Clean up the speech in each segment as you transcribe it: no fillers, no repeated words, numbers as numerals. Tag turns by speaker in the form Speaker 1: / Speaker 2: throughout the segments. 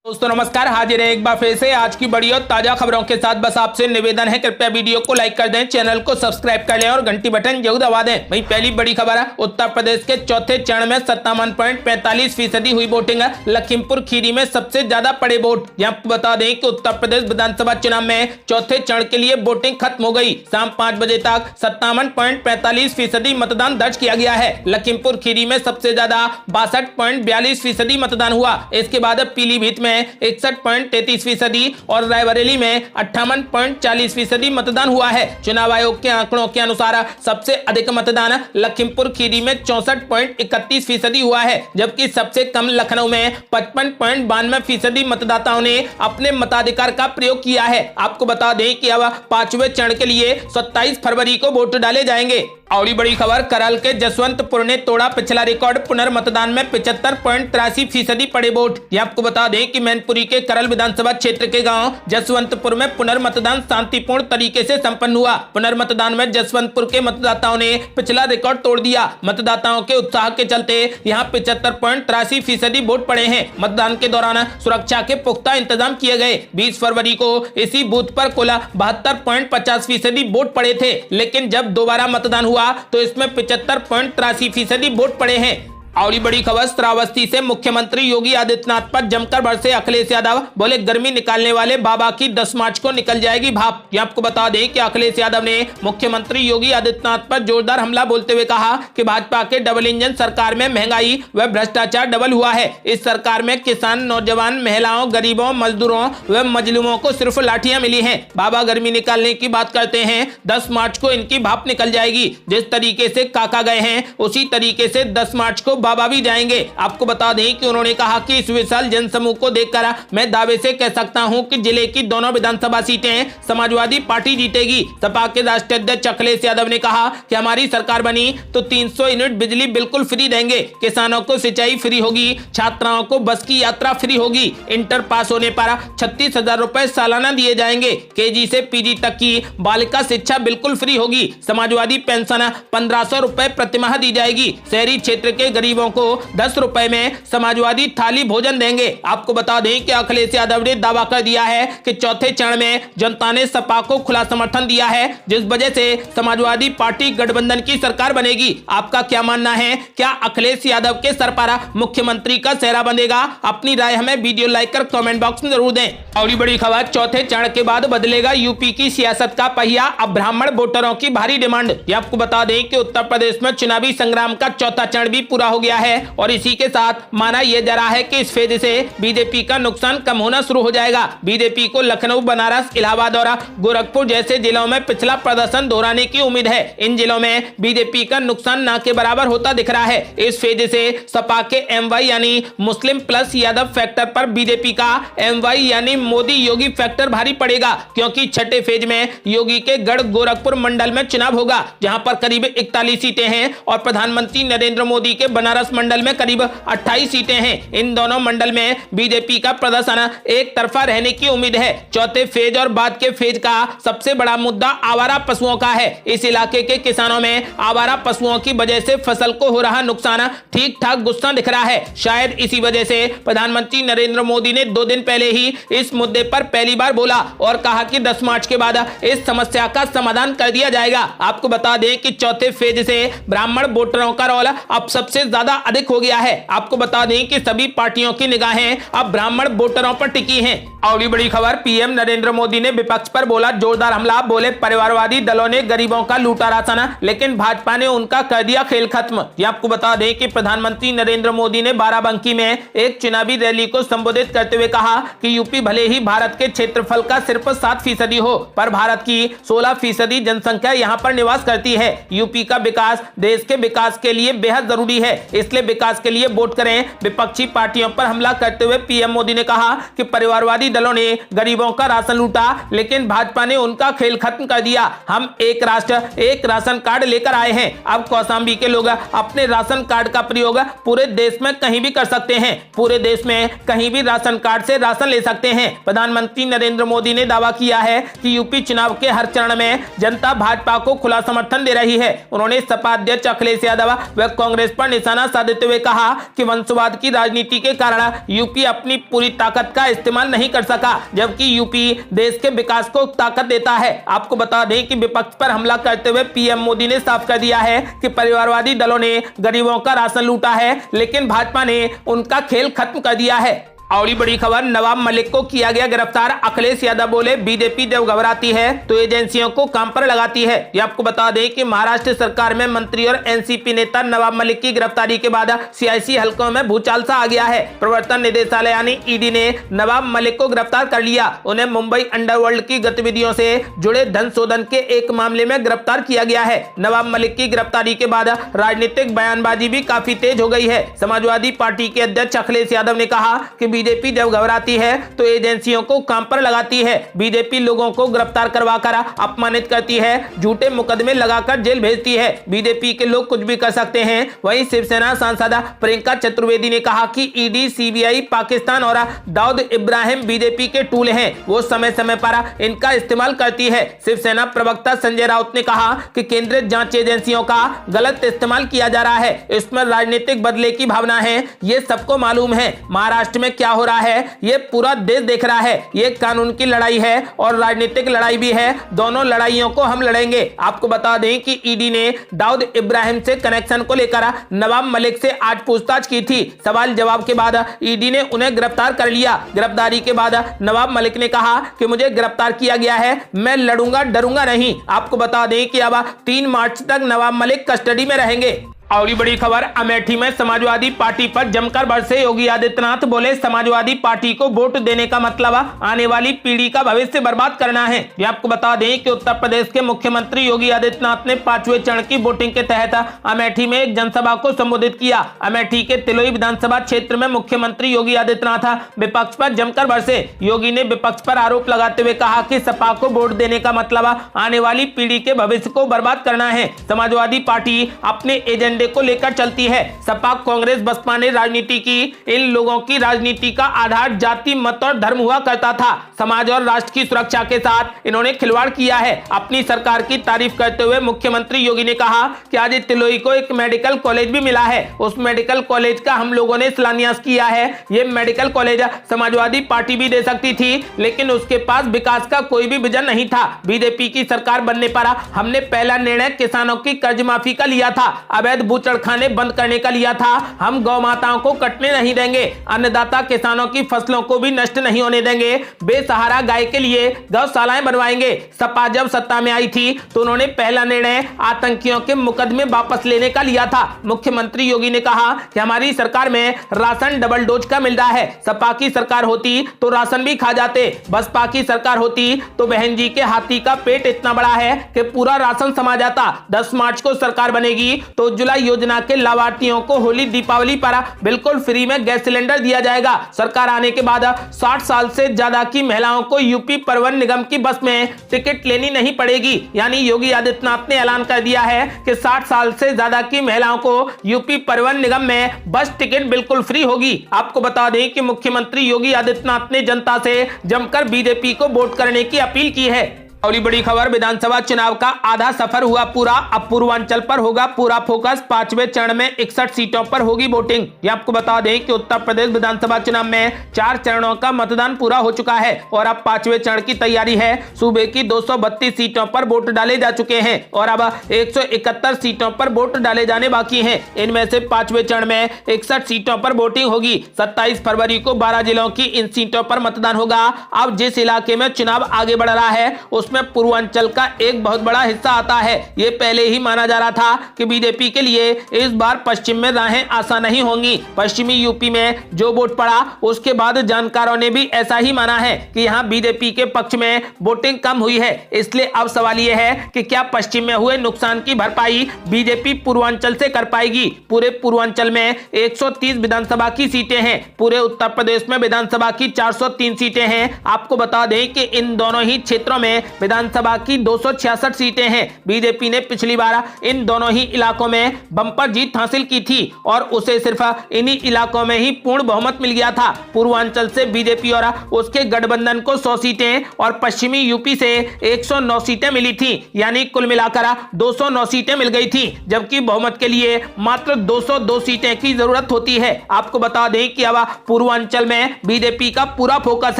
Speaker 1: दोस्तों नमस्कार, हाजिर है एक बार फिर से आज की बड़ी और ताजा खबरों के साथ। बस आपसे निवेदन है, कृपया वीडियो को लाइक कर दें, चैनल को सब्सक्राइब कर लें और घंटी बटन जरूर दबा दें। वहीं पहली बड़ी खबर है, उत्तर प्रदेश के चौथे चरण में 57.45% हुई वोटिंग। लखीमपुर खीरी में सबसे ज्यादा पड़े वोट। आपको बता दें कि उत्तर प्रदेश विधानसभा चुनाव में चौथे चरण के लिए वोटिंग खत्म हो गई। शाम 5 बजे तक 57.45% मतदान दर्ज किया गया है। लखीमपुर खीरी में सबसे ज्यादा 62.42% मतदान हुआ। इसके बाद पीलीभीत में 61.33% और रायबरेली में 58.40% मतदान हुआ है। चुनाव आयोग के आंकड़ों के अनुसार सबसे अधिक मतदान लखीमपुर खीरी में 64.31% हुआ है, जबकि सबसे कम लखनऊ में 55.92% मतदाताओं ने अपने मताधिकार का प्रयोग किया है। आपको बता दें कि अब 5वें चरण के लिए 27 फरवरी को वोट डाले जाएंगे। और बड़ी खबर, करल के जसवंतपुर ने तोड़ा पिछला रिकॉर्ड। पुनर्मतदान में 75.83% पड़े वोट। ये आपको बता दें कि मैनपुरी के करल विधानसभा क्षेत्र के गांव जसवंतपुर में पुनर्मतदान शांतिपूर्ण तरीके से संपन्न हुआ। पुनर्मतदान में जसवंतपुर के मतदाताओं ने पिछला रिकॉर्ड तोड़ दिया। मतदाताओं के उत्साह के चलते यहां 75.83% वोट पड़े हैं। मतदान के दौरान सुरक्षा के पुख्ता इंतजाम किए गए। 20 फरवरी को इसी बूथ पर कुल 72.50% वोट पड़े थे, लेकिन जब दोबारा मतदान हुआ तो इसमें 75.83% वोट पड़े हैं। और बड़ी खबर, श्रावस्ती से मुख्यमंत्री योगी आदित्यनाथ पर जमकर बरसे अखिलेश यादव। बोले गर्मी निकालने वाले बाबा की 10 मार्च को निकल जाएगी भाप। ये आपको बता दें कि अखिलेश यादव ने मुख्यमंत्री योगी आदित्यनाथ पर जोरदार हमला बोलते हुए कहा कि भाजपा के डबल इंजन सरकार में महंगाई व भ्रष्टाचार डबल हुआ है। इस सरकार में किसान, नौजवान, महिलाओं, गरीबों, मजदूरों व मजलूमों को सिर्फ लाठियां मिली हैं। बाबा गर्मी निकालने की बात करते हैं, 10 मार्च को इनकी भाप निकल जाएगी। जिस तरीके से काका गए हैं उसी तरीके से 10 मार्च को बाबा भी जाएंगे। आपको बता दें कि उन्होंने कहा कि इस विशाल जनसमूह को देखकर मैं दावे से कह सकता हूं कि जिले की दोनों विधानसभा सीटें समाजवादी पार्टी जीतेगी। सपा के राष्ट्रीय अध्यक्ष अखिलेश यादव ने कहा कि हमारी सरकार बनी तो 300 यूनिट बिजली बिल्कुल फ्री देंगे, किसानों को सिंचाई फ्री होगी, छात्राओं को बस की यात्रा फ्री होगी, इंटर पास होने पर 36,000 रुपए सालाना दिए जाएंगे, केजी से पीजी तक की बालिका शिक्षा बिल्कुल फ्री होगी, समाजवादी पेंशन 1500 रुपए प्रतिमाह दी जाएगी, शहरी क्षेत्र के गरीबों को 10 रुपए में समाजवादी थाली भोजन देंगे। आपको बता दें कि अखिलेश यादव ने दावा कर दिया है कि चौथे चरण में जनता ने सपा को खुला समर्थन दिया है, जिस वजह से समाजवादी पार्टी गठबंधन की सरकार बनेगी। आपका क्या मानना है? क्या अखिलेश यादव के सर पर मुख्यमंत्री का सेहरा बंधेगा? अपनी राय हमें वीडियो लाइक कर कमेंट बॉक्स में जरूर दें। और बड़ी खबर, चौथे चरण के बाद बदलेगा यूपी की सियासत का पहिया। अब ब्राह्मण वोटरों की भारी डिमांड। आपको बता दें कि उत्तर प्रदेश में चुनावी संग्राम का चौथा चरण भी पूरा हो गया है और इसी के साथ माना यह जा रहा है कि इस फेज से बीजेपी का नुकसान कम होना शुरू हो जाएगा। बीजेपी को लखनऊ, बनारस, इलाहाबाद और गोरखपुर जैसे जिलों में पिछला प्रदर्शन दोहराने की उम्मीद है। इन जिलों में बीजेपी का नुकसान ना के बराबर होता दिख रहा है। इस फेज से सपा के MY यानी मुस्लिम प्लस यादव फैक्टर पर बीजेपी का MY यानी मोदी योगी फैक्टर भारी पड़ेगा, क्योंकि छठे फेज में योगी के गढ़ गोरखपुर मंडल में चुनाव होगा, जहां पर करीब 41 सीटें हैं और प्रधानमंत्री नरेंद्र मोदी के बनारस मंडल में करीब 28 सीटें हैं। इन दोनों मंडल में बीजेपी का प्रदर्शन एक तरफा रहने की उम्मीद है। चौथे फेज और बाद के फेज का सबसे बड़ा मुद्दा आवारा पशुओं का है। इस इलाके के किसानों में आवारा पशुओं की वजह से फसल को हो रहा नुकसान ठीक ठाक गुस्सा दिख रहा है। शायद इसी वजह से प्रधानमंत्री नरेंद्र मोदी ने 2 दिन पहले ही इस मुद्दे पर पहली बार बोला और कहा कि 10 मार्च के बाद इस समस्या का समाधान कर दिया जाएगा। आपको बता दें कि चौथे फेज से ब्राह्मण वोटरों का रोल अब सबसे ज्यादा अधिक हो गया है। आपको बता दें कि सभी पार्टियों की निगाहें अब ब्राह्मण वोटरों पर टिकी हैं। और बड़ी खबर, पीएम नरेंद्र मोदी ने विपक्ष पर बोला जोरदार हमला। बोले परिवारवादी दलों ने गरीबों का लूटा राशन, लेकिन भाजपा ने उनका कर दिया खेल खत्म। ये आपको बता दें कि प्रधानमंत्री नरेंद्र मोदी ने बाराबंकी में एक चुनावी रैली को संबोधित करते हुए कहा कि यूपी भले ही भारत के क्षेत्रफल का सिर्फ 7% हो, पर भारत की 16% जनसंख्या यहाँ पर निवास करती है। यूपी का विकास देश के विकास के लिए बेहद जरूरी है, इसलिए विकास के लिए वोट करें। विपक्षी पार्टियों पर हमला करते हुए पीएम मोदी ने कहा कि परिवारवादी दलों ने गरीबों का राशन लूटा, लेकिन भाजपा ने उनका खेल खत्म कर दिया। हम एक राष्ट्र एक राशन कार्ड लेकर आए हैं। अब कौशाम्बी के लोग अपने राशन कार्ड का प्रयोग पूरे देश में कहीं भी कर सकते हैं। पूरे देश में कहीं भी राशन कार्ड से राशन ले सकते हैं। प्रधानमंत्री नरेंद्र मोदी ने दावा किया है कि यूपी चुनाव के हर चरण में जनता भाजपा को खुला समर्थन दे रही है। उन्होंने सपा अध्यक्ष अखिलेश यादव व कांग्रेस पर निशाना साधते हुए कहा कि वंशवाद की राजनीति के कारण यूपी अपनी पूरी ताकत का इस्तेमाल नहीं कर सका, जबकि यूपी देश के विकास को ताकत देता है। आपको बता दें कि विपक्ष पर हमला करते हुए पीएम मोदी ने साफ कर दिया है कि परिवारवादी दलों ने गरीबों का राशन लूटा है, लेकिन भाजपा ने उनका खेल खत्म कर दिया है। और बड़ी खबर, नवाब मलिक को किया गया गिरफ्तार। अखिलेश यादव बोले बीजेपी जब घबराती है तो एजेंसियों को काम पर लगाती है। ये आपको बता दें कि महाराष्ट्र सरकार में मंत्री और एनसीपी नेता नवाब मलिक की गिरफ्तारी के बाद सियासी हलकों में भूचाल सा आ गया है। प्रवर्तन निदेशालय यानी ईडी ने नवाब मलिक को गिरफ्तार कर लिया। उन्हें मुंबई अंडरवर्ल्ड की गतिविधियों से जुड़े धन शोधन के एक मामले में गिरफ्तार किया गया है। नवाब मलिक की गिरफ्तारी के बाद राजनीतिक बयानबाजी भी काफी तेज हो गई है। समाजवादी पार्टी के अध्यक्ष अखिलेश यादव ने कहा कि बीजेपी जब घबराती है तो एजेंसियों को काम पर लगाती है। बीजेपी लोगों को गिरफ्तार करवाकर अपमानित करती है, झूठे मुकदमे लगाकर जेल भेजती है। बीजेपी के लोग कुछ भी कर सकते हैं। वहीं शिवसेना सांसद प्रियंका चतुर्वेदी ने कहा कि ईडी, सीबीआई, पाकिस्तान और दाऊद इब्राहिम बीजेपी के टूल हैं, वो समय समय पर इनका इस्तेमाल करती है। शिवसेना प्रवक्ता संजय राउत ने कहा कि केंद्रीय जांच एजेंसियों का गलत इस्तेमाल किया जा रहा है। इसमें राजनीतिक बदले की भावना है, ये सबको मालूम है। महाराष्ट्र में क्या हो रहा है ये पूरा देश देख रहा है। ये कानून की लड़ाई है और राजनीतिक लड़ाई भी है। दोनों लड़ाइयों को हम लड़ेंगे। आपको बता दें कि ईडी ने दाऊद इब्राहिम से कनेक्शन को लेकर नवाब मलिक से आज पूछताछ की थी। सवाल जवाब के बाद ईडी ने उन्हें गिरफ्तार कर लिया। गिरफ्तारी के बाद नवाब मलिक ने कहा कि मुझे गिरफ्तार किया गया है, मैं लड़ूंगा, डरूंगा नहीं। आपको बता दें कि अब 3 मार्च तक नवाब मलिक कस्टडी में रहेंगे। और बड़ी खबर, अमेठी में समाजवादी पार्टी पर जमकर बरसे योगी आदित्यनाथ। बोले समाजवादी पार्टी को वोट देने का मतलब आने वाली पीढ़ी का भविष्य बर्बाद करना है। ये आपको बता दें कि उत्तर प्रदेश के मुख्यमंत्री योगी आदित्यनाथ ने 5वें चरण की वोटिंग के तहत अमेठी में एक जनसभा को संबोधित किया। अमेठी के तिलोई विधानसभा क्षेत्र में मुख्यमंत्री योगी आदित्यनाथ विपक्ष पर जमकर बरसे। योगी ने विपक्ष पर आरोप लगाते हुए कहा कि सपा को वोट देने का मतलब आने वाली पीढ़ी के भविष्य को बर्बाद करना है। समाजवादी पार्टी अपने एजेंडे को लेकर चलती है। सपा, कांग्रेस, बसपा ने राजनीति की, इन लोगों की राजनीति का आधार जाति, मत और धर्म हुआ करता था। समाज और राष्ट्र की सुरक्षा के साथ इन्होंने खिलवाड़ किया है। अपनी सरकार की तारीफ करते हुए मुख्यमंत्री योगी ने कहा कि आज तिलोई को एक मेडिकल कॉलेज भी मिला है। उस मेडिकल कॉलेज का हम लोगों ने शिलान्यास किया है। ये मेडिकल कॉलेज समाजवादी पार्टी भी दे सकती थी, लेकिन उसके पास विकास का कोई भी विजन नहीं था। बीजेपी की सरकार बनने पर हमने पहला निर्णय किसानों की कर्ज माफी का लिया था। अवैध बूचड़खाने बंद करने का लिया था। हम गौ माताओं को कटने नहीं देंगे। अन्नदाता किसानों की फसलों को भी नष्ट नहीं होने देंगे। बेसहारा गाय के लिए गौशालाएं बनवाएंगे। सपा जब सत्ता में आई थी तो उन्होंने पहला निर्णय आतंकियों के मुकदमे वापस लेने का लिया था। मुख्यमंत्री योगी ने कहा कि हमारी सरकार में राशन डबल डोज का मिल रहा है। सपा की सरकार होती तो राशन भी खा जाते। बसपा की सरकार होती तो बहन जी के हाथी का पेट इतना बड़ा है कि पूरा राशन समा जाता। 10 मार्च को सरकार बनेगी तो उज्ज्वला योजना के लाभार्थियों को होली दीपावली पर बिल्कुल फ्री में गैस सिलेंडर दिया जाएगा। सरकार आने के बाद 60 साल से ज्यादा की महिलाओं को यूपी परिवहन निगम की बस में टिकट लेनी नहीं पड़ेगी। यानी योगी आदित्यनाथ ने ऐलान कर दिया है कि 60 साल से ज्यादा की महिलाओं को यूपी परिवहन निगम में बस टिकट बिल्कुल फ्री होगी। आपको बता दें कि मुख्यमंत्री योगी आदित्यनाथ ने जनता से जमकर बीजेपी को वोट करने की अपील की है। और बड़ी खबर, विधानसभा चुनाव का आधा सफर हुआ पूरा। अब पूर्वांचल पर होगा पूरा फोकस। 5वें चरण में 61 सीटों पर होगी वोटिंग। ये आपको बता दें कि उत्तर प्रदेश विधानसभा चुनाव में 4 चरणों का मतदान पूरा हो चुका है और अब 5वें चरण की तैयारी है। सूबे की 232 सीटों पर वोट डाले जा चुके हैं और अब 171 सीटों पर वोट डाले जाने बाकी हैं। इनमें से 5वें चरण में 61 सीटों पर वोटिंग होगी। 27 फरवरी को 12 जिलों की इन सीटों पर मतदान होगा। अब जिस इलाके में चुनाव आगे बढ़ रहा है उस उसमें पूर्वांचल का एक बहुत बड़ा हिस्सा आता है। ये पहले ही माना जा रहा था कि बीजेपी के लिए इस बार पश्चिम में राहें आसान नहीं होंगी। पश्चिमी यूपी में जो वोट पड़ा उसके बाद जानकारों ने भी ऐसा ही माना है कि यहाँ बीजेपी के पक्ष में वोटिंग कम हुई है। इसलिए अब सवाल यह है कि क्या पश्चिम में हुए नुकसान की भरपाई बीजेपी पूर्वांचल से कर पाएगी। पूरे पूर्वांचल में 130 विधानसभा की सीटें हैं। पूरे उत्तर प्रदेश में विधानसभा की 403 सीटें हैं। आपको बता दें कि इन दोनों ही क्षेत्रों में विधानसभा की 266 सीटें हैं। बीजेपी ने पिछली बार इन दोनों ही इलाकों में बम्पर जीत हासिल की थी और उसे सिर्फ इन्हीं इलाकों में ही पूर्ण बहुमत मिल गया था। पूर्वांचल से बीजेपी और उसके गठबंधन को 100 सीटें और पश्चिमी यूपी से 109 सीटें मिली थी, यानी कुल मिलाकर 209 सीटें मिल गई थी, जबकि बहुमत के लिए मात्र 202 सीटें की जरूरत होती है। आपको बता दें कि अब पूर्वांचल में बीजेपी का पूरा फोकस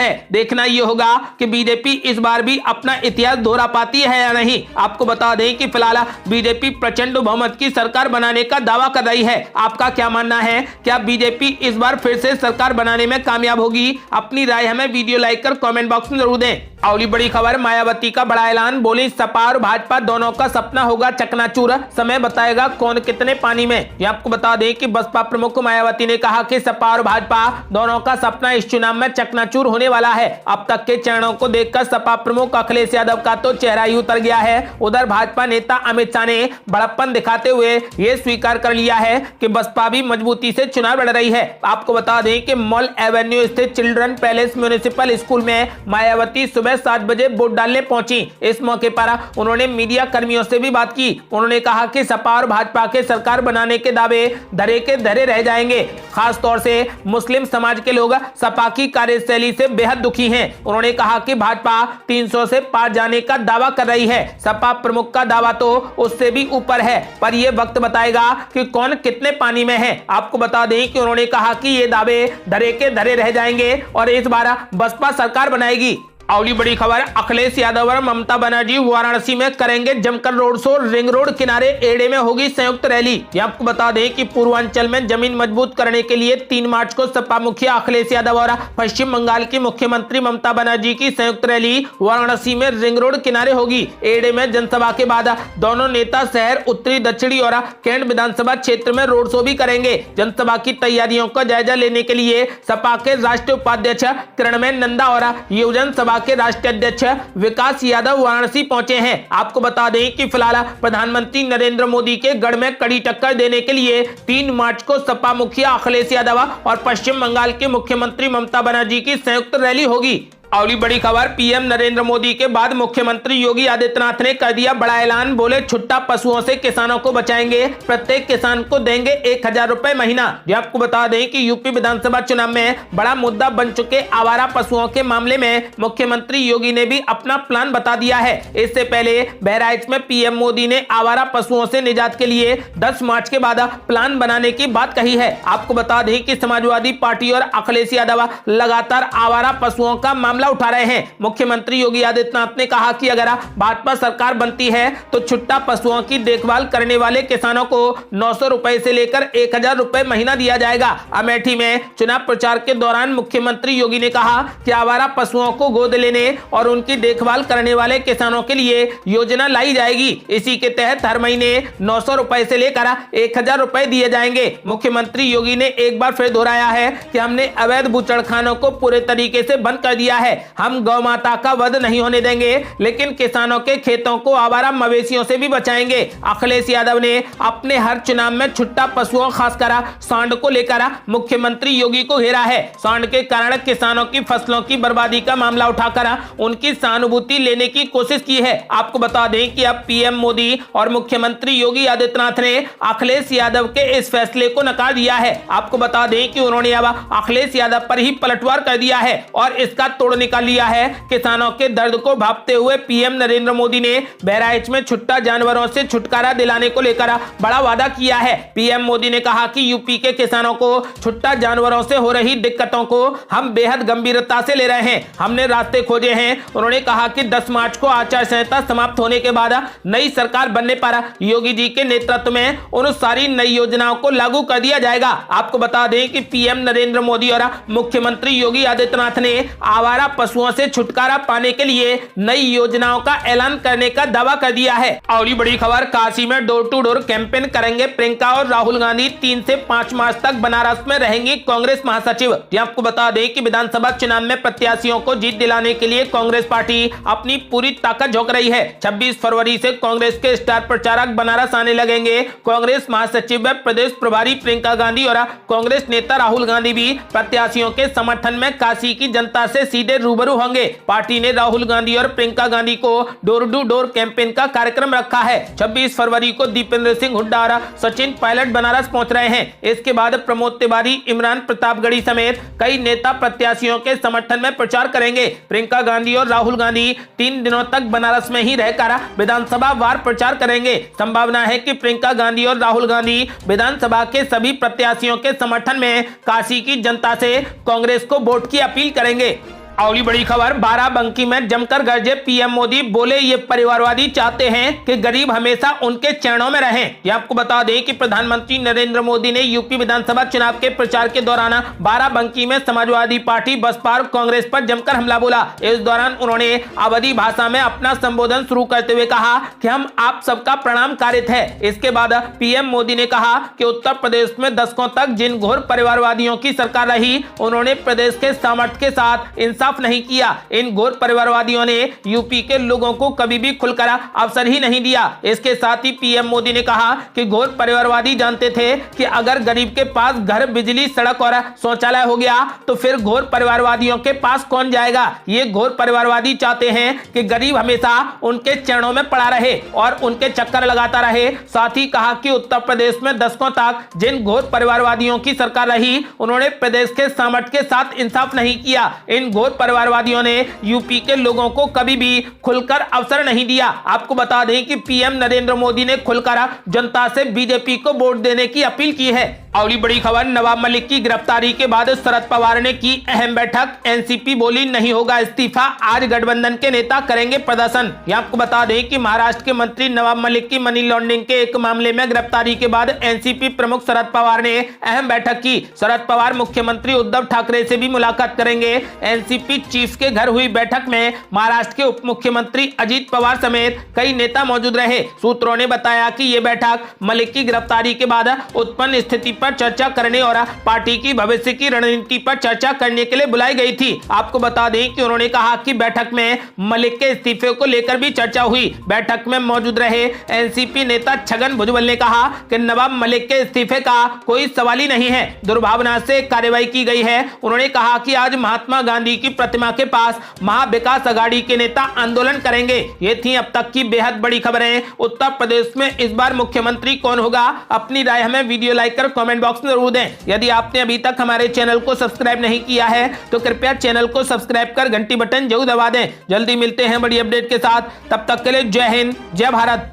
Speaker 1: है। देखना यह होगा कि बीजेपी इस बार भी अपना इतिहास दोहरा पाती है या नहीं। आपको बता दें कि फिलहाल बीजेपी प्रचंड बहुमत की सरकार बनाने का दावा कर रही है। आपका क्या मानना है? क्या बीजेपी इस बार फिर से सरकार बनाने में कामयाब होगी? अपनी राय हमें वीडियो लाइक कर कमेंट बॉक्स में जरूर दें। अगली बड़ी खबर, मायावती का बड़ा ऐलान, बोली सपा और भाजपा दोनों का सपना होगा चकनाचूर, समय बताएगा कौन कितने पानी में। ये आपको बता दें कि बसपा प्रमुख मायावती ने कहा कि सपा और भाजपा दोनों का सपना इस चुनाव में चकनाचूर होने वाला है। अब तक के चरणों को देखकर सपा प्रमुख अखिलेश यादव का तो चेहरा ही उतर गया है। उधर भाजपा नेता अमित शाह ने बड़प्पन दिखाते हुए ये स्वीकार कर लिया है कि बसपा भी मजबूती से चुनाव लड़ रही है। आपको बता दें कि मॉल एवेन्यू स्थित चिल्ड्रन पैलेस म्युनिसिपल स्कूल में मायावती सुबह 7 बजे वोट डालने पहुंची। इस मौके पर उन्होंने मीडिया कर्मियों से भी बात की। उन्होंने कहा कि सपा और भाजपा के सरकार बनाने के दावे धरे के धरे रह जाएंगे। खास तौर से मुस्लिम समाज के लोग सपा की कार्यशैली से बेहद दुखी हैं। उन्होंने कहा कि भाजपा 300 से पार जाने का दावा कर रही है। सपा प्रमुख का दावा तो उससे भी ऊपर है, पर यह वक्त बताएगा कि कौन कितने पानी में है। आपको बता दें कि उन्होंने कहा कि ये दावे धरे के धरे रह जाएंगे और इस बार बसपा सरकार बनाएगी। अगली बड़ी खबर, अखिलेश यादव और ममता बनर्जी वाराणसी में करेंगे जमकर रोड शो, रिंग रोड किनारे एड़े में होगी संयुक्त रैली। ये आपको बता दें कि पूर्वांचल में जमीन मजबूत करने के लिए 3 मार्च को सपा मुखिया अखिलेश यादव और पश्चिम बंगाल की मुख्यमंत्री ममता बनर्जी की संयुक्त रैली वाराणसी में रिंग रोड किनारे होगी। एड़े में जनसभा के बाद दोनों नेता शहर, उत्तरी, दक्षिणी और कैंट विधानसभा क्षेत्र में रोड शो भी करेंगे। जनसभा की तैयारियों का जायजा लेने के लिए सपा के राष्ट्रीय उपाध्यक्ष किरणमय नंदा और युवजन सभा के राष्ट्रीय अध्यक्ष विकास यादव वाराणसी पहुंचे हैं। आपको बता दें कि फिलहाल प्रधानमंत्री नरेंद्र मोदी के गढ़ में कड़ी टक्कर देने के लिए 3 मार्च को सपा मुखिया अखिलेश यादव और पश्चिम बंगाल के मुख्यमंत्री ममता बनर्जी की संयुक्त रैली होगी। अगली बड़ी खबर, पीएम नरेंद्र मोदी के बाद मुख्यमंत्री योगी आदित्यनाथ ने कर दिया बड़ा ऐलान, बोले छुट्टा पशुओं से किसानों को बचाएंगे, प्रत्येक किसान को देंगे 1000 रुपए महीना। ये आपको बता दें कि यूपी विधानसभा चुनाव में बड़ा मुद्दा बन चुके आवारा पशुओं के मामले में मुख्यमंत्री योगी ने भी अपना प्लान बता दिया है। इससे पहले बहराइच में पीएम मोदी ने आवारा पशुओं से निजात के लिए 10 मार्च के बाद प्लान बनाने की बात कही है। आपको बता दें कि समाजवादी पार्टी और अखिलेश यादव लगातार आवारा पशुओं का मामला उठा रहे हैं। मुख्यमंत्री योगी आदित्यनाथ ने कहा कि अगर भाजपा सरकार बनती है तो छुट्टा पशुओं की देखभाल करने वाले किसानों को 900 रुपए से लेकर 1000 रुपए महीना दिया जाएगा। अमेठी में चुनाव प्रचार के दौरान मुख्यमंत्री योगी ने कहा कि आवारा पशुओं को गोद लेने और उनकी देखभाल करने वाले किसानों के लिए योजना लाई जाएगी। इसी के तहत हर महीने 900 रुपए से लेकर 1000 रुपए दिए जाएंगे। मुख्यमंत्री योगी ने एक बार फिर दोहराया है कि हमने अवैध बूचड़खानों को पूरे तरीके से बंद कर दिया है। हम गौ माता का वध नहीं होने देंगे, लेकिन किसानों के खेतों को आवारा मवेशियों से भी बचाएंगे। अखिलेश यादव ने अपने हर चुनाव में छुट्टा पशुओं खासकर सांड को लेकर मुख्यमंत्री योगी को घेरा है। सांड के कारण किसानों की फसलों की बर्बादी का मामला उठाकर उनकी सहानुभूति लेने की कोशिश की है। आपको बता दें कि अब पीएम मोदी और मुख्यमंत्री योगी आदित्यनाथ ने अखिलेश यादव के इस फैसले को नकार दिया है। आपको बता दें कि उन्होंने अब अखिलेश यादव पर ही पलटवार कर दिया है और इसका तोड़ निकाल लिया है। किसानों के दर्द को भांपते हुए पीएम नरेंद्र मोदी ने बहराइच में छुट्टा जानवरों से छुटकारा दिलाने को लेकर बड़ा वादा किया है। पीएम मोदी ने कहा कि यूपी के किसानों को छुट्टा जानवरों से हो रही दिक्कतों को हम बेहद गंभीरता से ले रहे हैं, हमने रास्ते खोजे हैं। उन्होंने कहा कि 10 मार्च को आचार संहिता समाप्त होने के बाद नई सरकार बनने पर योगी जी के नेतृत्व में उन सारी नई योजनाओं को लागू कर दिया जाएगा। आपको बता दें कि पीएम नरेंद्र मोदी और मुख्यमंत्री योगी आदित्यनाथ ने आवारा द्वारा पशुओं से छुटकारा पाने के लिए नई योजनाओं का ऐलान करने का दावा कर दिया है। अगली बड़ी खबर, काशी में डोर टू डोर कैंपेन करेंगे प्रियंका और राहुल गांधी। 3 से 5 मार्च तक बनारस में रहेंगी कांग्रेस महासचिव। आपको बता दें कि विधानसभा चुनाव में प्रत्याशियों को जीत दिलाने के लिए कांग्रेस पार्टी अपनी पूरी ताकत झोंक रही है। 26 फरवरी से कांग्रेस के स्टार प्रचारक बनारस आने लगेंगे। कांग्रेस महासचिव व प्रदेश प्रभारी प्रियंका गांधी और कांग्रेस नेता राहुल गांधी भी प्रत्याशियों के समर्थन में काशी की जनता से सीधे रूबरू होंगे। पार्टी ने राहुल गांधी और प्रियंका गांधी को डोर टू डोर कैंपेन का कार्यक्रम रखा है। 26 फरवरी को दीपेंद्र सिंह हुड्डा और सचिन पायलट बनारस पहुंच रहे हैं। इसके बाद प्रमोद तिवारी, इमरान प्रतापगढ़ी समेत कई नेता प्रत्याशियों के समर्थन में प्रचार करेंगे। प्रियंका गांधी और राहुल गांधी 3 दिनों तक बनारस में ही रहकर विधानसभा वार प्रचार करेंगे। संभावना है कि प्रियंका गांधी और राहुल गांधी विधानसभा के सभी प्रत्याशियों के समर्थन में काशी की जनता से कांग्रेस को वोट की अपील करेंगे। अगली बड़ी खबर, बाराबंकी में जमकर गरजे पीएम मोदी, बोले ये परिवारवादी चाहते हैं कि गरीब हमेशा उनके चरणों में रहें। ये आपको बता दें कि प्रधानमंत्री नरेंद्र मोदी ने यूपी विधानसभा चुनाव के प्रचार के दौरान बाराबंकी में समाजवादी पार्टी, बसपा और कांग्रेस पर जमकर हमला बोला। इस दौरान उन्होंने अवधी भाषा में अपना संबोधन शुरू करते हुए कहा कि हम आप सबका प्रणाम कारित है। इसके बाद पीएम मोदी ने कहा कि उत्तर प्रदेश में दशकों तक जिन घोर परिवारवादियों की सरकार रही, उन्होंने प्रदेश के सामर्थ्य के साथ इंसाफ नहीं किया। इन घोर परिवारवादियों ने यूपी के लोगों को कभी भी खुलकर अवसर ही नहीं दिया। इसके साथ ही पीएम मोदी ने कहा कि घोर परिवारवादी जानते थे कि अगर गरीब के पास घर, बिजली, सड़क और शौचालय हो गया तो फिर घोर परिवारवादियों के पास कौन जाएगा। ये घोर परिवारवादी चाहते हैं कि गरीब हमेशा उनके चरणों में पड़ा रहे और उनके चक्कर लगाता रहे। साथ ही कहा कि उत्तर प्रदेश में दशकों तक जिन घोर परिवारवादियों की सरकार रही, उन्होंने प्रदेश के सामर्थ्य के साथ इंसाफ नहीं किया। इन घोर परिवारवादियों ने यूपी के लोगों को कभी भी खुलकर अवसर नहीं दिया। आपको बता दें कि पीएम नरेंद्र मोदी ने खुलकर जनता से बीजेपी को वोट देने की अपील की है। अगली बड़ी खबर, नवाब मलिक की गिरफ्तारी के बाद शरद पवार ने की अहम बैठक। एनसीपी बोली नहीं होगा इस्तीफा, आज गठबंधन के नेता करेंगे प्रदर्शन। आपको बता दें कि महाराष्ट्र के मंत्री नवाब मलिक की मनी लॉन्ड्रिंग के एक मामले में गिरफ्तारी के बाद एनसीपी प्रमुख शरद पवार ने अहम बैठक की। शरद पवार मुख्यमंत्री उद्धव ठाकरे से भी मुलाकात करेंगे। एनसीपी चीफ के घर हुई बैठक में महाराष्ट्र के उप मुख्यमंत्री अजित पवार समेत कई नेता मौजूद रहे। सूत्रों ने बताया कि यह बैठक मलिक की गिरफ्तारी के बाद उत्पन्न स्थिति पर चर्चा करने और पार्टी की भविष्य की रणनीति पर चर्चा करने के लिए बुलाई गई थी। आपको बता दें कि उन्होंने कहा कि बैठक में मलिक के इस्तीफे को लेकर भी चर्चा हुई। बैठक में मौजूद रहे एनसीपी नेता छगन भुजबल ने कहा कि नवाब मलिक के इस्तीफे का कोई सवाल ही नहीं है, दुर्भावना से कार्रवाई की गई है। उन्होंने कहा कि आज महात्मा गांधी की प्रतिमा के पास महाविकास अघाड़ी के नेता आंदोलन करेंगे। ये थी अब तक की बेहद बड़ी खबरें। उत्तर प्रदेश में इस बार मुख्यमंत्री कौन होगा, अपनी राय हमें वीडियो लाइक कर कमेंट बॉक्स में जरूर दें। यदि आपने अभी तक हमारे चैनल को सब्सक्राइब नहीं किया है तो कृपया चैनल को सब्सक्राइब कर घंटी बटन जरूर दबा दें। जल्दी मिलते हैं बड़ी अपडेट के साथ, तब तक के लिए जय हिंद, जय भारत।